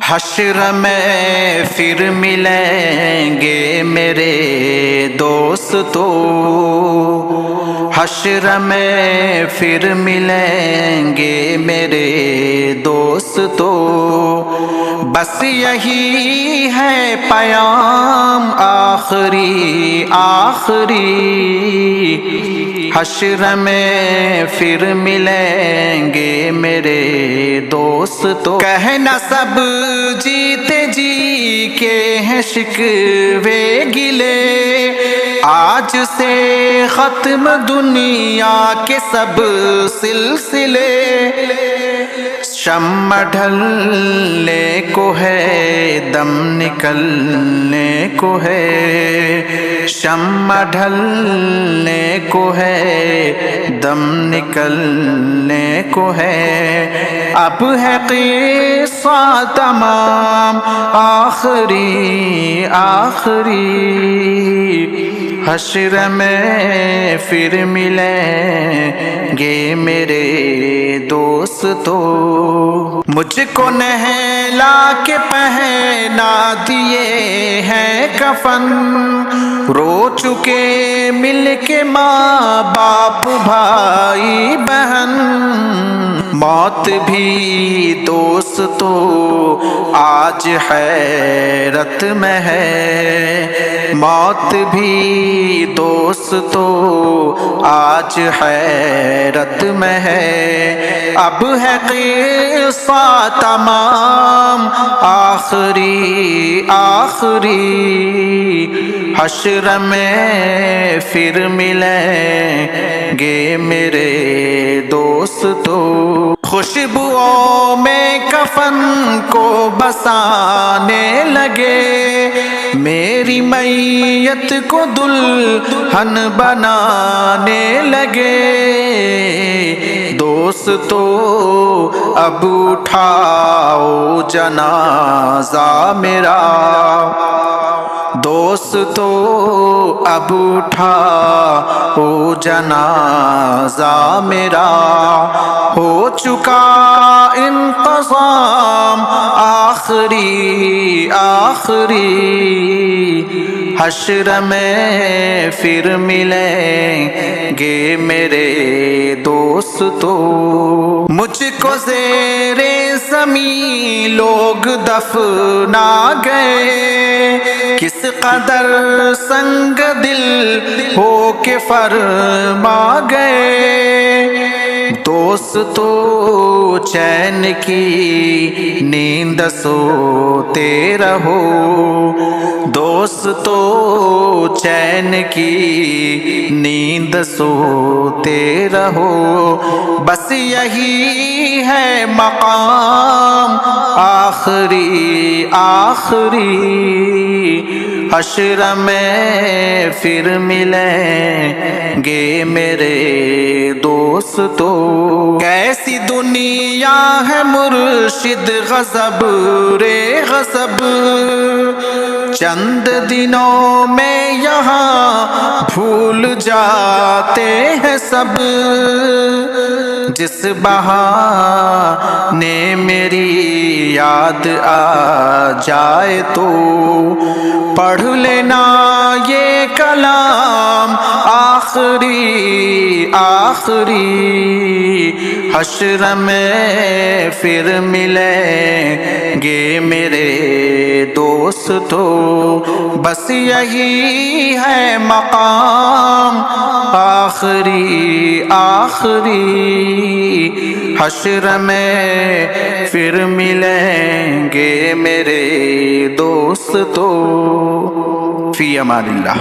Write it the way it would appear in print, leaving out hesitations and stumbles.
حشر میں پھر ملیں گے میرے دوستو، حشر میں پھر ملیں گے میرے دوستو، بس یہی ہے پیام آخری آخری، حشر میں پھر ملیں گے میرے دوستو، کہنا سب جیتے جی کے ہیں شکوے گلے، آج سے ختم دنیا کے سب سلسلے، شمع ڈھلنے کو ہے دم نکلنے کو ہے، شمع ڈھلنے کو ہے دم نکلنے کو ہے، اب ہے قصہ تمام آخری آخری، حشر میں پھر ملیں گے میرے دوستو، مجھ کو نہلا کے پہنا دیے ہیں کفن، رو چکے مل کے ماں باپ بھائی بہن، موت بھی دوستو آج حیرت میں ہے، موت بھی دوستو آج حیرت میں ہے، اب ہے قصہ تمام آخری آخری، حشر میں پھر ملیں گے میرے دوستو، خوشبوؤں میں کفن کو بسانے لگے، میری میت کو دلہن بنانے لگے، دوستو اب اٹھاؤ جنازہ میرا، دوستو اب اٹھاؤ جنازہ میرا، ہو چکا انتظام آخری آخری، حشر میں پھر ملیں گے میرے دوستو، مجھ کو زیر زمین لوگ دفنا گئے، کس قدر سنگ دل ہو کے فرما گئے، دوستو چین کی نیند سوتے رہو، دوستو چین کی نیند سوتے رہو، بس یہی ہے مقام آخری آخری، حشر میں پھر ملیں گے میرے دوستو، کیسی دنیا ہے مرشد غضب رے غضب، چند دنوں میں یہاں بھول جاتے ہیں سب، جس بہانے میری یاد آ جائے تو پڑھ لینا یہ کلام آخری آخری، حشر میں پھر ملیں گے میرے دوستو، بس یہی ہے مقام آخری آخری، حشر میں پھر ملیں گے میرے دوستو، فی امان اللہ۔